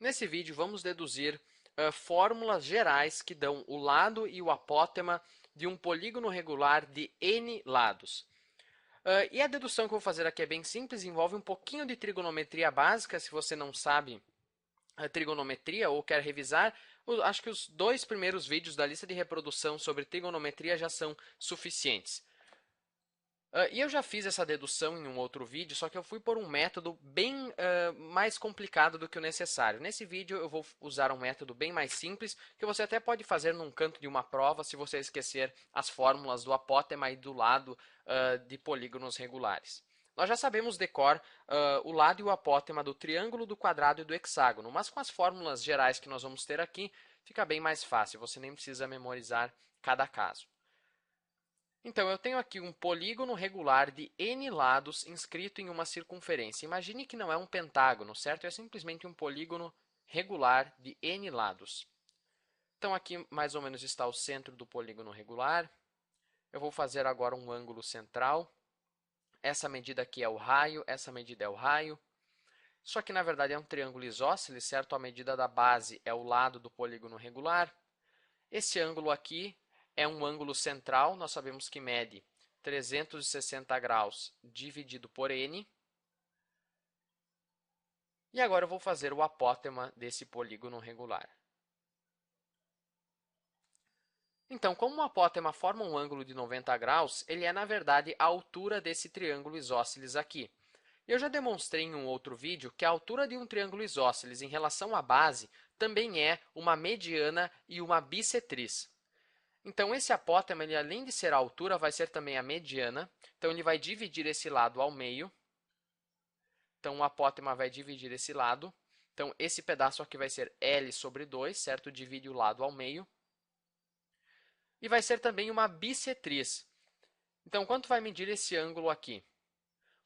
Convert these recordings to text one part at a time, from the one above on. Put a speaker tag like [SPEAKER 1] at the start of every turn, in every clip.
[SPEAKER 1] Nesse vídeo, vamos deduzir fórmulas gerais que dão o lado e o apótema de um polígono regular de n lados. E a dedução que eu vou fazer aqui é bem simples, envolve um pouquinho de trigonometria básica. Se você não sabe a trigonometria ou quer revisar, acho que os dois primeiros vídeos da lista de reprodução sobre trigonometria já são suficientes. E eu já fiz essa dedução em um outro vídeo, só que eu fui por um método bem mais complicado do que o necessário. Nesse vídeo eu vou usar um método bem mais simples, que você até pode fazer num canto de uma prova, se você esquecer as fórmulas do apótema e do lado de polígonos regulares. Nós já sabemos de cor o lado e o apótema do triângulo, do quadrado e do hexágono, mas com as fórmulas gerais que nós vamos ter aqui, fica bem mais fácil, você nem precisa memorizar cada caso. Então, eu tenho aqui um polígono regular de n lados inscrito em uma circunferência. Imagine que não é um pentágono, certo? É simplesmente um polígono regular de n lados. Então, aqui mais ou menos está o centro do polígono regular. Eu vou fazer agora um ângulo central. Essa medida aqui é o raio, essa medida é o raio. Isso aqui, na verdade, é um triângulo isósceles, certo? A medida da base é o lado do polígono regular. Esse ângulo aqui é um ângulo central, nós sabemos que mede 360 graus dividido por n. E agora eu vou fazer o apótema desse polígono regular. Então, como o apótema forma um ângulo de 90 graus, ele é, na verdade, a altura desse triângulo isósceles aqui. Eu já demonstrei em um outro vídeo que a altura de um triângulo isósceles em relação à base também é uma mediana e uma bissetriz. Então, esse apótema, ele, além de ser a altura, vai ser também a mediana. Então, ele vai dividir esse lado ao meio. Então, o apótema vai dividir esse lado. Então, esse pedaço aqui vai ser L sobre 2, certo? Divide o lado ao meio. E vai ser também uma bissetriz. Então, quanto vai medir esse ângulo aqui?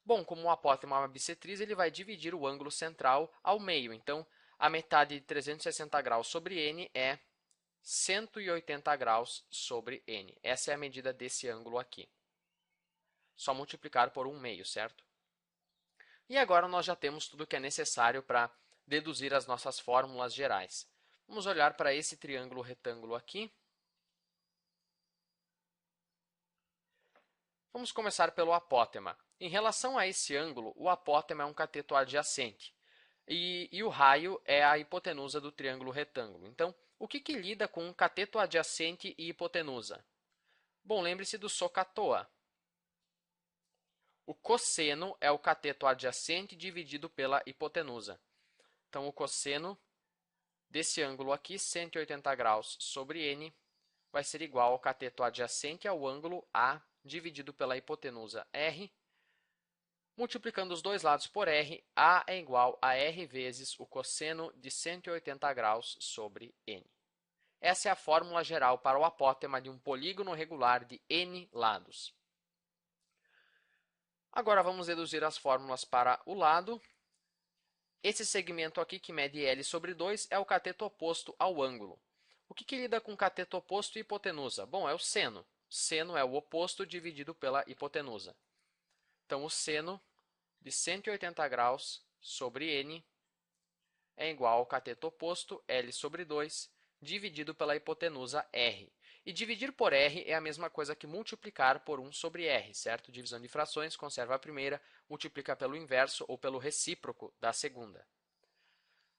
[SPEAKER 1] Bom, como o apótema é uma bissetriz, ele vai dividir o ângulo central ao meio. Então, a metade de 360 graus sobre n é 180 graus sobre n. Essa é a medida desse ângulo aqui. Só multiplicar por 1/2, certo? E agora nós já temos tudo o que é necessário para deduzir as nossas fórmulas gerais. Vamos olhar para esse triângulo retângulo aqui. Vamos começar pelo apótema. Em relação a esse ângulo, o apótema é um cateto adjacente. E o raio é a hipotenusa do triângulo retângulo. Então, o que lida com cateto adjacente e hipotenusa? Bom, lembre-se do SOHCAHTOA. O cosseno é o cateto adjacente dividido pela hipotenusa. Então, o cosseno desse ângulo aqui, 180 graus sobre n, vai ser igual ao cateto adjacente ao ângulo A dividido pela hipotenusa r. Multiplicando os dois lados por r, A é igual a r vezes o cosseno de 180 graus sobre n. Essa é a fórmula geral para o apótema de um polígono regular de n lados. Agora vamos deduzir as fórmulas para o lado. Esse segmento aqui, que mede L sobre 2, é o cateto oposto ao ângulo. O que lida com cateto oposto e hipotenusa? Bom, é o seno. Seno é o oposto dividido pela hipotenusa. Então, o seno de 180 graus sobre n é igual ao cateto oposto, L sobre 2, dividido pela hipotenusa r. E dividir por r é a mesma coisa que multiplicar por 1 sobre r, certo? Divisão de frações, conserva a primeira, multiplica pelo inverso ou pelo recíproco da segunda.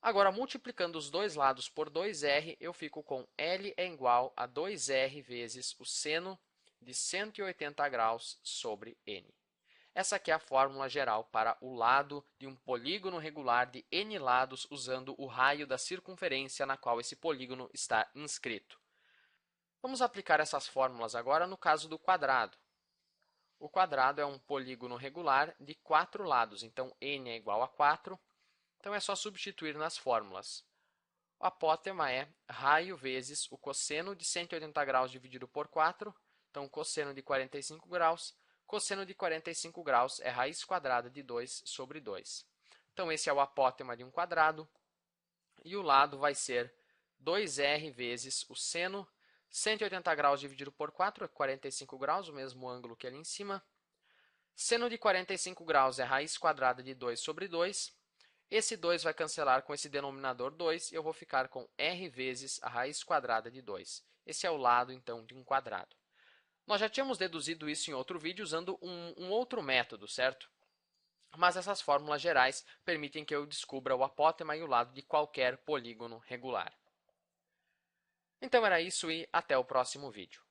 [SPEAKER 1] Agora, multiplicando os dois lados por 2r, eu fico com L é igual a 2r vezes o seno de 180 graus sobre n. Essa aqui é a fórmula geral para o lado de um polígono regular de n lados usando o raio da circunferência na qual esse polígono está inscrito. Vamos aplicar essas fórmulas agora no caso do quadrado. O quadrado é um polígono regular de 4 lados, então n é igual a 4. Então é só substituir nas fórmulas. O apótema é raio vezes o cosseno de 180 graus dividido por 4. Então, cosseno de 45 graus. Cosseno de 45 graus é raiz quadrada de 2 sobre 2. Então, esse é o apótema de um quadrado. E o lado vai ser 2r vezes o seno. 180 graus dividido por 4 é 45 graus, o mesmo ângulo que ali em cima. Seno de 45 graus é raiz quadrada de 2 sobre 2. Esse 2 vai cancelar com esse denominador 2 e eu vou ficar com r vezes a raiz quadrada de 2. Esse é o lado, então, de um quadrado. Nós já tínhamos deduzido isso em outro vídeo usando um outro método, certo? Mas essas fórmulas gerais permitem que eu descubra o apótema e o lado de qualquer polígono regular. Então era isso e até o próximo vídeo.